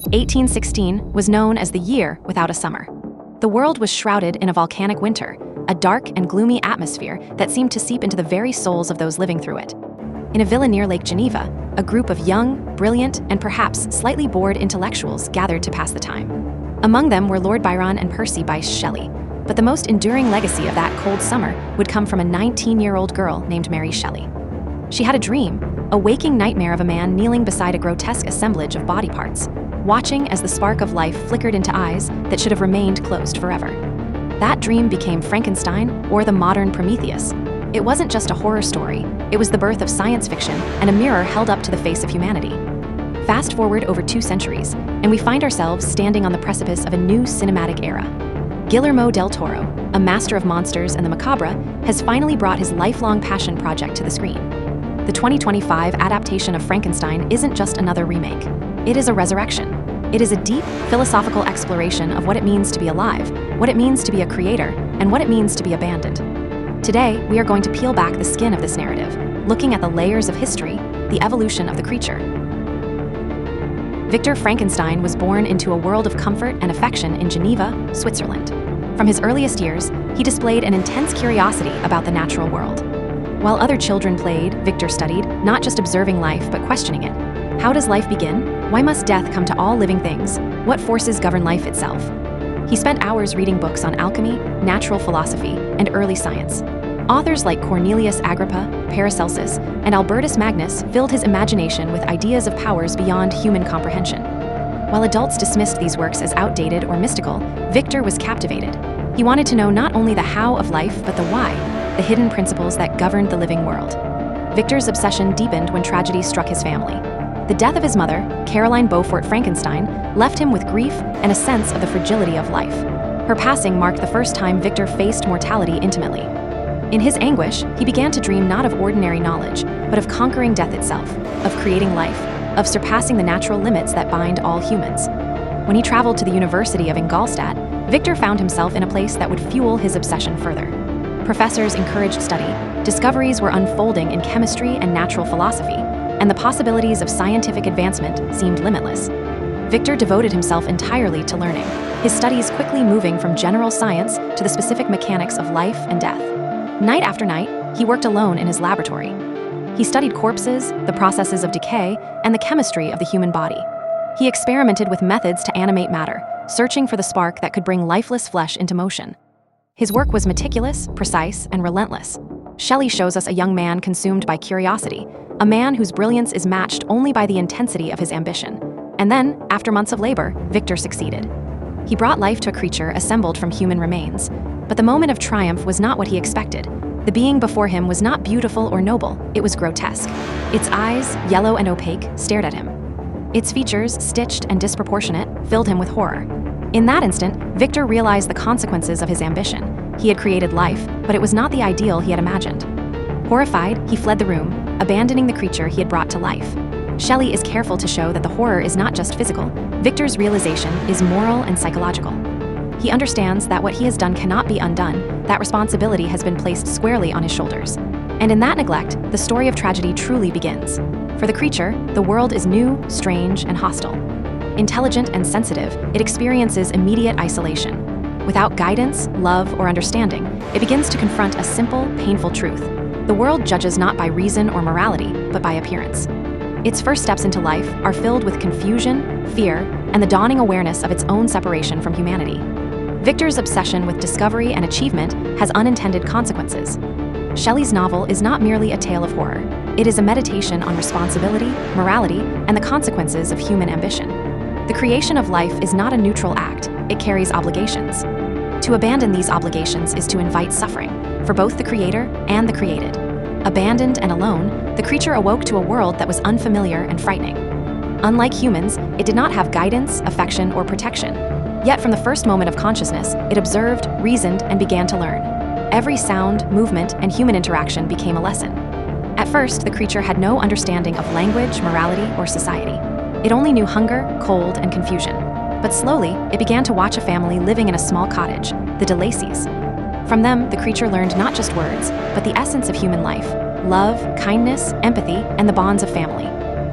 1816 was known as the year without a summer. The world was shrouded in a volcanic winter, a dark and gloomy atmosphere that seemed to seep into the very souls of those living through it. In a villa near Lake Geneva, a group of young, brilliant, and perhaps slightly bored intellectuals gathered to pass the time. Among them were Lord Byron and Percy Bysshe Shelley, but the most enduring legacy of that cold summer would come from a 19-year-old girl named Mary Shelley. She had a dream, a waking nightmare of a man kneeling beside a grotesque assemblage of body parts, watching as the spark of life flickered into eyes that should have remained closed forever. That dream became Frankenstein, or the modern Prometheus. It wasn't just a horror story, it was the birth of science fiction and a mirror held up to the face of humanity. Fast forward over 2 centuries, and we find ourselves standing on the precipice of a new cinematic era. Guillermo del Toro, a master of monsters and the macabre, has finally brought his lifelong passion project to the screen. The 2025 adaptation of Frankenstein isn't just another remake. It is a resurrection. It is a deep, philosophical exploration of what it means to be alive, what it means to be a creator, and what it means to be abandoned. Today, we are going to peel back the skin of this narrative, looking at the layers of history, the evolution of the creature. Victor Frankenstein was born into a world of comfort and affection in Geneva, Switzerland. From his earliest years, he displayed an intense curiosity about the natural world. While other children played, Victor studied, not just observing life, but questioning it. How does life begin? Why must death come to all living things? What forces govern life itself? He spent hours reading books on alchemy, natural philosophy, and early science. Authors like Cornelius Agrippa, Paracelsus, and Albertus Magnus filled his imagination with ideas of powers beyond human comprehension. While adults dismissed these works as outdated or mystical, Victor was captivated. He wanted to know not only the how of life, but the why, the hidden principles that governed the living world. Victor's obsession deepened when tragedy struck his family. The death of his mother, Caroline Beaufort Frankenstein, left him with grief and a sense of the fragility of life. Her passing marked the first time Victor faced mortality intimately. In his anguish, he began to dream not of ordinary knowledge, but of conquering death itself, of creating life, of surpassing the natural limits that bind all humans. When he traveled to the University of Ingolstadt, Victor found himself in a place that would fuel his obsession further. Professors encouraged study, discoveries were unfolding in chemistry and natural philosophy, and the possibilities of scientific advancement seemed limitless. Victor devoted himself entirely to learning, his studies quickly moving from general science to the specific mechanics of life and death. Night after night, he worked alone in his laboratory. He studied corpses, the processes of decay, and the chemistry of the human body. He experimented with methods to animate matter, searching for the spark that could bring lifeless flesh into motion. His work was meticulous, precise, and relentless. Shelley shows us a young man consumed by curiosity, a man whose brilliance is matched only by the intensity of his ambition. And then, after months of labor, Victor succeeded. He brought life to a creature assembled from human remains. But the moment of triumph was not what he expected. The being before him was not beautiful or noble, it was grotesque. Its eyes, yellow and opaque, stared at him. Its features, stitched and disproportionate, filled him with horror. In that instant, Victor realized the consequences of his ambition. He had created life, but it was not the ideal he had imagined. Horrified, he fled the room, abandoning the creature he had brought to life. Shelley is careful to show that the horror is not just physical. Victor's realization is moral and psychological. He understands that what he has done cannot be undone, that responsibility has been placed squarely on his shoulders. And in that neglect, the story of tragedy truly begins. For the creature, the world is new, strange, and hostile. Intelligent and sensitive, it experiences immediate isolation. Without guidance, love, or understanding, it begins to confront a simple, painful truth. The world judges not by reason or morality, but by appearance. Its first steps into life are filled with confusion, fear, and the dawning awareness of its own separation from humanity. Victor's obsession with discovery and achievement has unintended consequences. Shelley's novel is not merely a tale of horror. It is a meditation on responsibility, morality, and the consequences of human ambition. The creation of life is not a neutral act, it carries obligations. To abandon these obligations is to invite suffering, for both the creator and the created. Abandoned and alone, the creature awoke to a world that was unfamiliar and frightening. Unlike humans, it did not have guidance, affection, or protection. Yet from the first moment of consciousness, it observed, reasoned, and began to learn. Every sound, movement, and human interaction became a lesson. At first, the creature had no understanding of language, morality, or society. It only knew hunger, cold, and confusion. But slowly, it began to watch a family living in a small cottage, the de Lacys. From them, the creature learned not just words, but the essence of human life: love, kindness, empathy, and the bonds of family.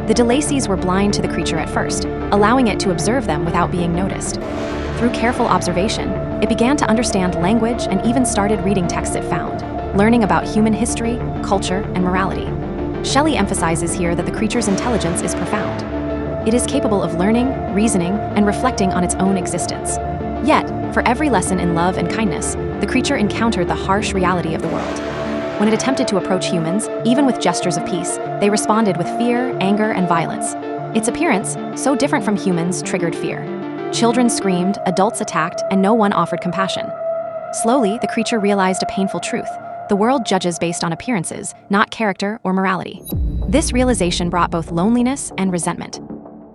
The de Lacys were blind to the creature at first, allowing it to observe them without being noticed. Through careful observation, it began to understand language and even started reading texts it found, learning about human history, culture, and morality. Shelley emphasizes here that the creature's intelligence is profound. It is capable of learning, reasoning, and reflecting on its own existence. Yet, for every lesson in love and kindness, the creature encountered the harsh reality of the world. When it attempted to approach humans, even with gestures of peace, they responded with fear, anger, and violence. Its appearance, so different from humans, triggered fear. Children screamed, adults attacked, and no one offered compassion. Slowly, the creature realized a painful truth. The world judges based on appearances, not character or morality. This realization brought both loneliness and resentment.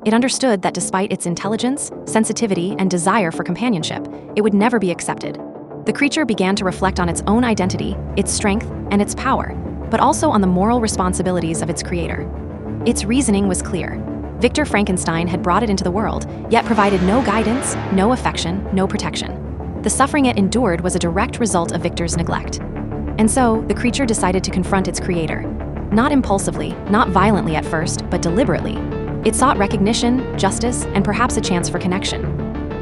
It understood that despite its intelligence, sensitivity, and desire for companionship, it would never be accepted. The creature began to reflect on its own identity, its strength, and its power, but also on the moral responsibilities of its creator. Its reasoning was clear. Victor Frankenstein had brought it into the world, yet provided no guidance, no affection, no protection. The suffering it endured was a direct result of Victor's neglect. And so, the creature decided to confront its creator. Not impulsively, not violently at first, but deliberately. It sought recognition, justice, and perhaps a chance for connection.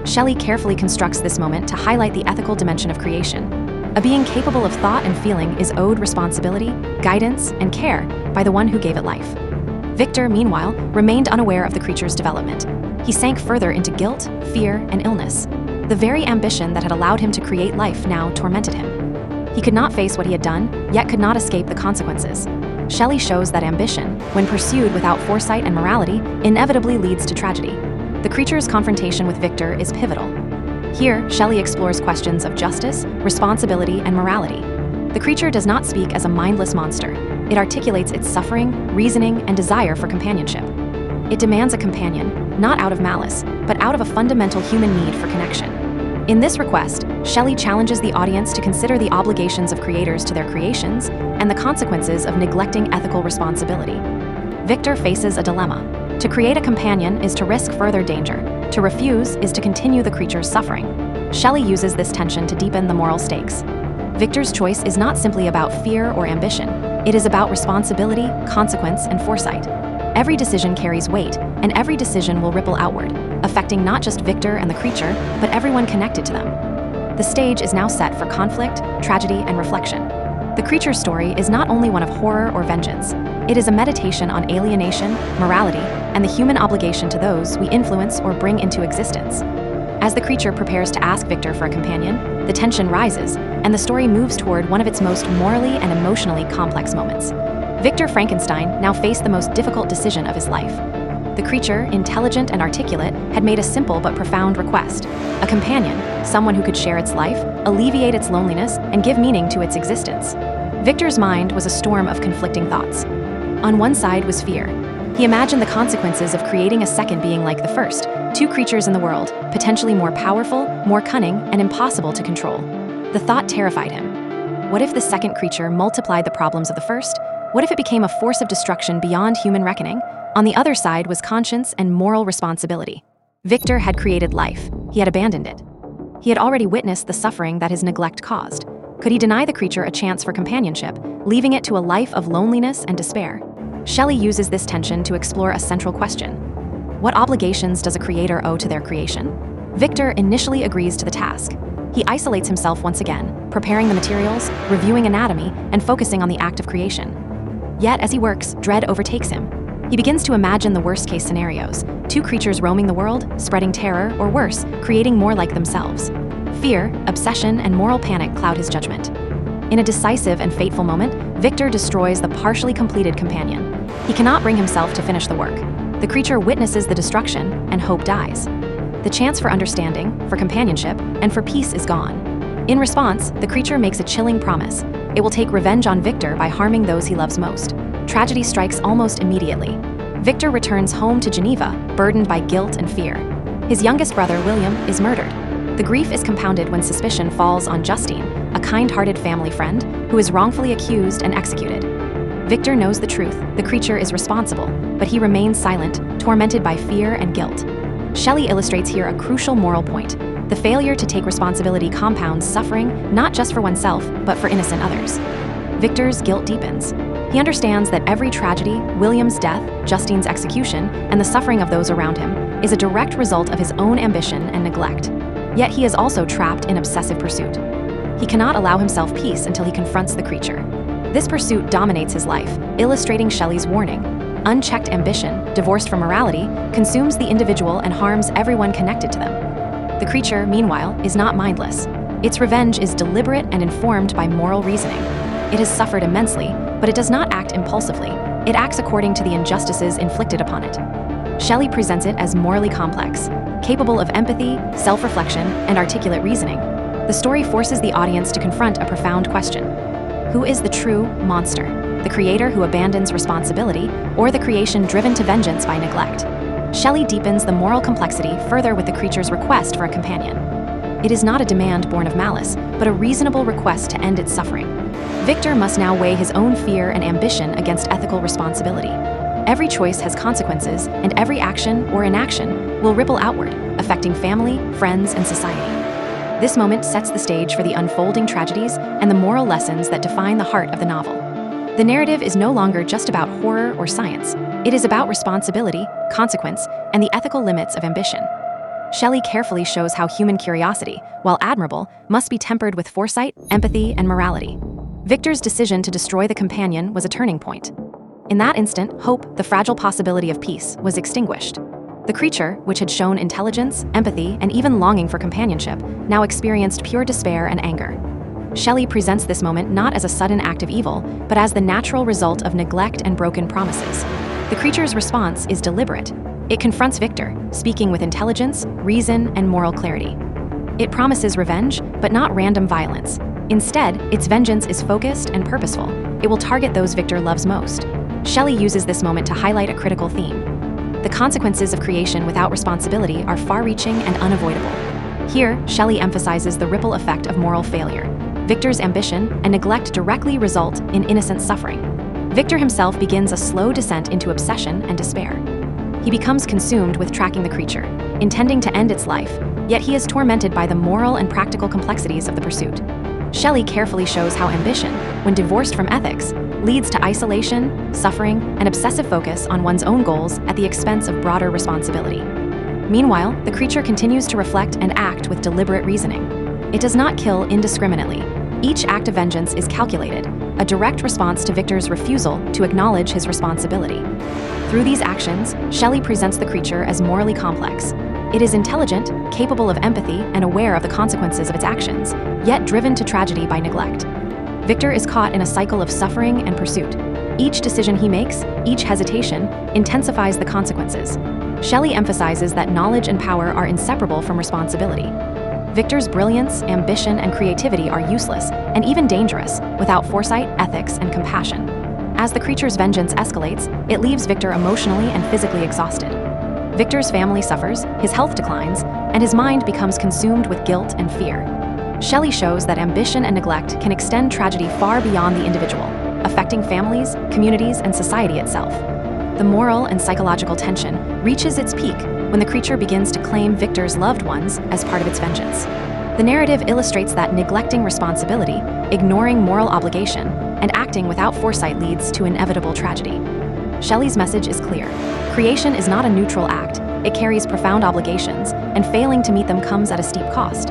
Shelley carefully constructs this moment to highlight the ethical dimension of creation. A being capable of thought and feeling is owed responsibility, guidance, and care by the one who gave it life. Victor, meanwhile, remained unaware of the creature's development. He sank further into guilt, fear, and illness. The very ambition that had allowed him to create life now tormented him. He could not face what he had done, yet could not escape the consequences. Shelley shows that ambition, when pursued without foresight and morality, inevitably leads to tragedy. The creature's confrontation with Victor is pivotal. Here, Shelley explores questions of justice, responsibility, and morality. The creature does not speak as a mindless monster. It articulates its suffering, reasoning, and desire for companionship. It demands a companion, not out of malice, but out of a fundamental human need for connection. In this request, Shelley challenges the audience to consider the obligations of creators to their creations and the consequences of neglecting ethical responsibility. Victor faces a dilemma. To create a companion is to risk further danger. To refuse is to continue the creature's suffering. Shelley uses this tension to deepen the moral stakes. Victor's choice is not simply about fear or ambition. It is about responsibility, consequence, and foresight. Every decision carries weight, and every decision will ripple outward, affecting not just Victor and the creature, but everyone connected to them. The stage is now set for conflict, tragedy, and reflection. The creature's story is not only one of horror or vengeance. It is a meditation on alienation, morality, and the human obligation to those we influence or bring into existence. As the creature prepares to ask Victor for a companion, the tension rises, and the story moves toward one of its most morally and emotionally complex moments. Victor Frankenstein now faced the most difficult decision of his life. The creature, intelligent and articulate, had made a simple but profound request: a companion, someone who could share its life, alleviate its loneliness, and give meaning to its existence. Victor's mind was a storm of conflicting thoughts. On one side was fear. He imagined the consequences of creating a second being like the first, two creatures in the world, potentially more powerful, more cunning, and impossible to control. The thought terrified him. What if the second creature multiplied the problems of the first? What if it became a force of destruction beyond human reckoning? On the other side was conscience and moral responsibility. Victor had created life. He had abandoned it. He had already witnessed the suffering that his neglect caused. Could he deny the creature a chance for companionship, leaving it to a life of loneliness and despair? Shelley uses this tension to explore a central question. What obligations does a creator owe to their creation? Victor initially agrees to the task. He isolates himself once again, preparing the materials, reviewing anatomy, and focusing on the act of creation. Yet, as he works, dread overtakes him. He begins to imagine the worst-case scenarios: two creatures roaming the world, spreading terror, or worse, creating more like themselves. Fear, obsession, and moral panic cloud his judgment. In a decisive and fateful moment, Victor destroys the partially completed companion. He cannot bring himself to finish the work. The creature witnesses the destruction, and hope dies. The chance for understanding, for companionship, and for peace is gone. In response, the creature makes a chilling promise. It will take revenge on Victor by harming those he loves most. Tragedy strikes almost immediately. Victor returns home to Geneva, burdened by guilt and fear. His youngest brother, William, is murdered. The grief is compounded when suspicion falls on Justine, a kind-hearted family friend, who is wrongfully accused and executed. Victor knows the truth: the creature is responsible, but he remains silent, tormented by fear and guilt. Shelley illustrates here a crucial moral point. The failure to take responsibility compounds suffering, not just for oneself, but for innocent others. Victor's guilt deepens. He understands that every tragedy, William's death, Justine's execution, and the suffering of those around him, is a direct result of his own ambition and neglect. Yet he is also trapped in obsessive pursuit. He cannot allow himself peace until he confronts the creature. This pursuit dominates his life, illustrating Shelley's warning. Unchecked ambition, divorced from morality, consumes the individual and harms everyone connected to them. The creature, meanwhile, is not mindless. Its revenge is deliberate and informed by moral reasoning. It has suffered immensely, but it does not act impulsively. It acts according to the injustices inflicted upon it. Shelley presents it as morally complex, capable of empathy, self-reflection, and articulate reasoning. The story forces the audience to confront a profound question. Who is the true monster? The creator who abandons responsibility, or the creation driven to vengeance by neglect? Shelley deepens the moral complexity further with the creature's request for a companion. It is not a demand born of malice, but a reasonable request to end its suffering. Victor must now weigh his own fear and ambition against ethical responsibility. Every choice has consequences, and every action or inaction will ripple outward, affecting family, friends, and society. This moment sets the stage for the unfolding tragedies and the moral lessons that define the heart of the novel. The narrative is no longer just about horror or science. It is about responsibility, consequence, and the ethical limits of ambition. Shelley carefully shows how human curiosity, while admirable, must be tempered with foresight, empathy, and morality. Victor's decision to destroy the companion was a turning point. In that instant, hope, the fragile possibility of peace, was extinguished. The creature, which had shown intelligence, empathy, and even longing for companionship, now experienced pure despair and anger. Shelley presents this moment not as a sudden act of evil, but as the natural result of neglect and broken promises. The creature's response is deliberate. It confronts Victor, speaking with intelligence, reason, and moral clarity. It promises revenge, but not random violence. Instead, its vengeance is focused and purposeful. It will target those Victor loves most. Shelley uses this moment to highlight a critical theme. The consequences of creation without responsibility are far-reaching and unavoidable. Here, Shelley emphasizes the ripple effect of moral failure. Victor's ambition and neglect directly result in innocent suffering. Victor himself begins a slow descent into obsession and despair. He becomes consumed with tracking the creature, intending to end its life, yet he is tormented by the moral and practical complexities of the pursuit. Shelley carefully shows how ambition, when divorced from ethics, leads to isolation, suffering, and obsessive focus on one's own goals at the expense of broader responsibility. Meanwhile, the creature continues to reflect and act with deliberate reasoning. It does not kill indiscriminately. Each act of vengeance is calculated, a direct response to Victor's refusal to acknowledge his responsibility. Through these actions, Shelley presents the creature as morally complex. It is intelligent, capable of empathy, and aware of the consequences of its actions, yet driven to tragedy by neglect. Victor is caught in a cycle of suffering and pursuit. Each decision he makes, each hesitation, intensifies the consequences. Shelley emphasizes that knowledge and power are inseparable from responsibility. Victor's brilliance, ambition, and creativity are useless, and even dangerous, without foresight, ethics, and compassion. As the creature's vengeance escalates, it leaves Victor emotionally and physically exhausted. Victor's family suffers, his health declines, and his mind becomes consumed with guilt and fear. Shelley shows that ambition and neglect can extend tragedy far beyond the individual, affecting families, communities, and society itself. The moral and psychological tension reaches its peak when the creature begins to claim Victor's loved ones as part of its vengeance. The narrative illustrates that neglecting responsibility, ignoring moral obligation, and acting without foresight leads to inevitable tragedy. Shelley's message is clear. Creation is not a neutral act. It carries profound obligations, and failing to meet them comes at a steep cost.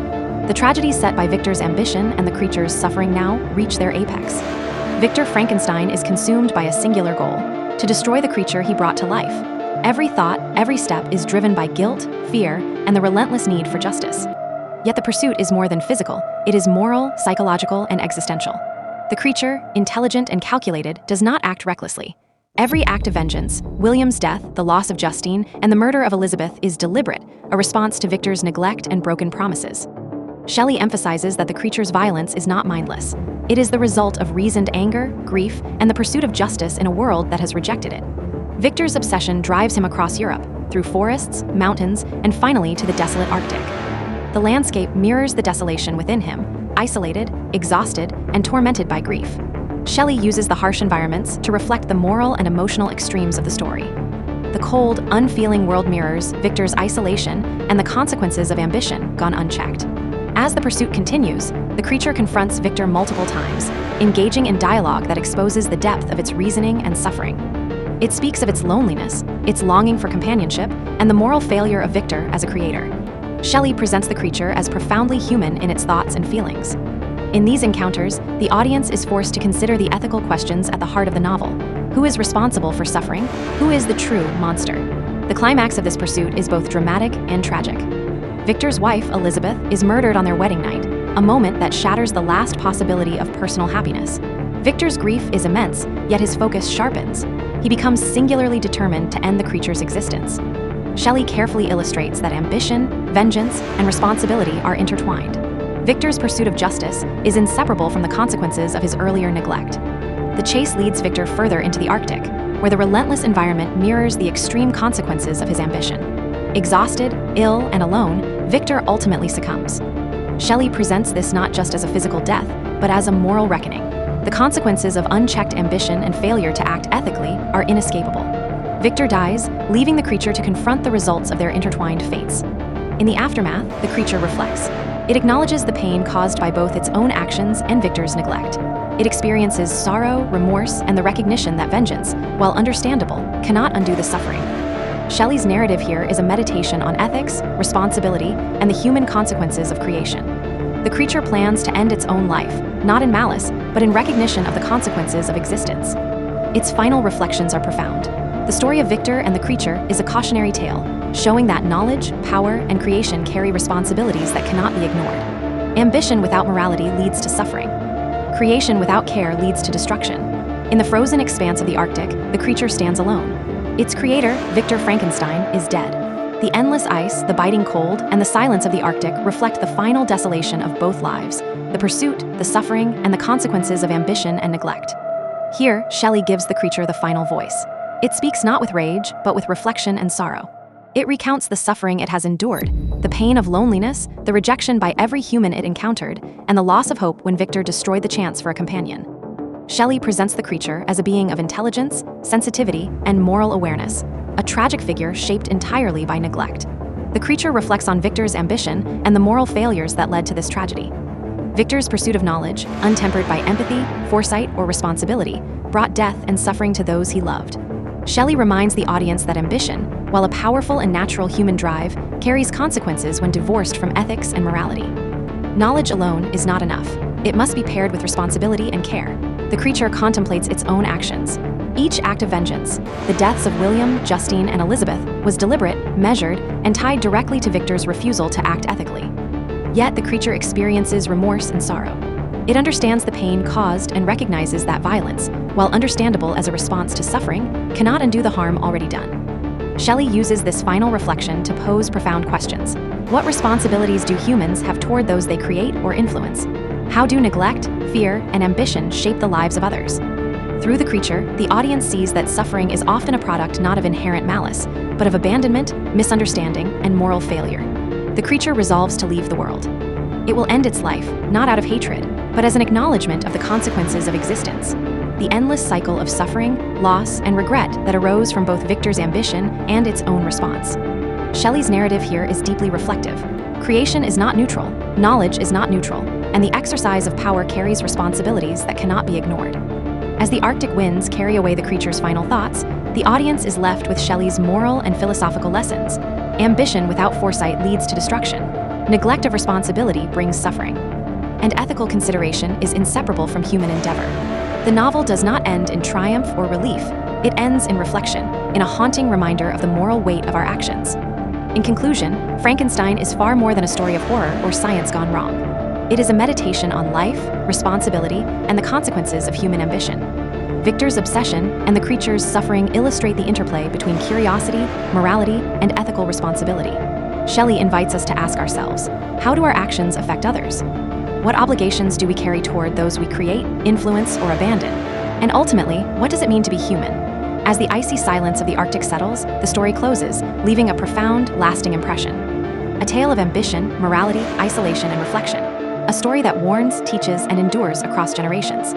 The tragedies set by Victor's ambition and the creature's suffering now reach their apex. Victor Frankenstein is consumed by a singular goal: to destroy the creature he brought to life. Every thought, every step is driven by guilt, fear, and the relentless need for justice. Yet the pursuit is more than physical. It is moral, psychological, and existential. The creature, intelligent and calculated, does not act recklessly. Every act of vengeance, William's death, the loss of Justine, and the murder of Elizabeth, is deliberate, a response to Victor's neglect and broken promises. Shelley emphasizes that the creature's violence is not mindless. It is the result of reasoned anger, grief, and the pursuit of justice in a world that has rejected it. Victor's obsession drives him across Europe, through forests, mountains, and finally to the desolate Arctic. The landscape mirrors the desolation within him, isolated, exhausted, and tormented by grief. Shelley uses the harsh environments to reflect the moral and emotional extremes of the story. The cold, unfeeling world mirrors Victor's isolation and the consequences of ambition gone unchecked. As the pursuit continues, the creature confronts Victor multiple times, engaging in dialogue that exposes the depth of its reasoning and suffering. It speaks of its loneliness, its longing for companionship, and the moral failure of Victor as a creator. Shelley presents the creature as profoundly human in its thoughts and feelings. In these encounters, the audience is forced to consider the ethical questions at the heart of the novel. Who is responsible for suffering? Who is the true monster? The climax of this pursuit is both dramatic and tragic. Victor's wife, Elizabeth, is murdered on their wedding night, a moment that shatters the last possibility of personal happiness. Victor's grief is immense, yet his focus sharpens. He becomes singularly determined to end the creature's existence. Shelley carefully illustrates that ambition, vengeance, and responsibility are intertwined. Victor's pursuit of justice is inseparable from the consequences of his earlier neglect. The chase leads Victor further into the Arctic, where the relentless environment mirrors the extreme consequences of his ambition. Exhausted, ill, and alone, Victor ultimately succumbs. Shelley presents this not just as a physical death, but as a moral reckoning. The consequences of unchecked ambition and failure to act ethically are inescapable. Victor dies, leaving the creature to confront the results of their intertwined fates. In the aftermath, the creature reflects. It acknowledges the pain caused by both its own actions and Victor's neglect. It experiences sorrow, remorse, and the recognition that vengeance, while understandable, cannot undo the suffering. Shelley's narrative here is a meditation on ethics, responsibility, and the human consequences of creation. The creature plans to end its own life, not in malice, but in recognition of the consequences of existence. Its final reflections are profound. The story of Victor and the creature is a cautionary tale, showing that knowledge, power, and creation carry responsibilities that cannot be ignored. Ambition without morality leads to suffering. Creation without care leads to destruction. In the frozen expanse of the Arctic, the creature stands alone. Its creator, Victor Frankenstein, is dead. The endless ice, the biting cold, and the silence of the Arctic reflect the final desolation of both lives, the pursuit, the suffering, and the consequences of ambition and neglect. Here, Shelley gives the creature the final voice. It speaks not with rage, but with reflection and sorrow. It recounts the suffering it has endured, the pain of loneliness, the rejection by every human it encountered, and the loss of hope when Victor destroyed the chance for a companion. Shelley presents the creature as a being of intelligence, sensitivity, and moral awareness, a tragic figure shaped entirely by neglect. The creature reflects on Victor's ambition and the moral failures that led to this tragedy. Victor's pursuit of knowledge, untempered by empathy, foresight, or responsibility, brought death and suffering to those he loved. Shelley reminds the audience that ambition, while a powerful and natural human drive, carries consequences when divorced from ethics and morality. Knowledge alone is not enough. It must be paired with responsibility and care. The creature contemplates its own actions. Each act of vengeance, the deaths of William, Justine, and Elizabeth, was deliberate, measured, and tied directly to Victor's refusal to act ethically. Yet the creature experiences remorse and sorrow. It understands the pain caused and recognizes that violence, while understandable as a response to suffering, cannot undo the harm already done. Shelley uses this final reflection to pose profound questions. What responsibilities do humans have toward those they create or influence? How do neglect, fear, and ambition shape the lives of others? Through the creature, the audience sees that suffering is often a product not of inherent malice, but of abandonment, misunderstanding, and moral failure. The creature resolves to leave the world. It will end its life, not out of hatred, but as an acknowledgement of the consequences of existence. The endless cycle of suffering, loss, and regret that arose from both Victor's ambition and its own response. Shelley's narrative here is deeply reflective. Creation is not neutral, knowledge is not neutral, and the exercise of power carries responsibilities that cannot be ignored. As the Arctic winds carry away the creature's final thoughts, the audience is left with Shelley's moral and philosophical lessons. Ambition without foresight leads to destruction. Neglect of responsibility brings suffering. And ethical consideration is inseparable from human endeavor. The novel does not end in triumph or relief. It ends in reflection, in a haunting reminder of the moral weight of our actions. In conclusion, Frankenstein is far more than a story of horror or science gone wrong. It is a meditation on life, responsibility, and the consequences of human ambition. Victor's obsession and the creature's suffering illustrate the interplay between curiosity, morality, and ethical responsibility. Shelley invites us to ask ourselves, how do our actions affect others? What obligations do we carry toward those we create, influence, or abandon? And ultimately, what does it mean to be human? As the icy silence of the Arctic settles, the story closes, leaving a profound, lasting impression. A tale of ambition, morality, isolation, and reflection. A story that warns, teaches, and endures across generations.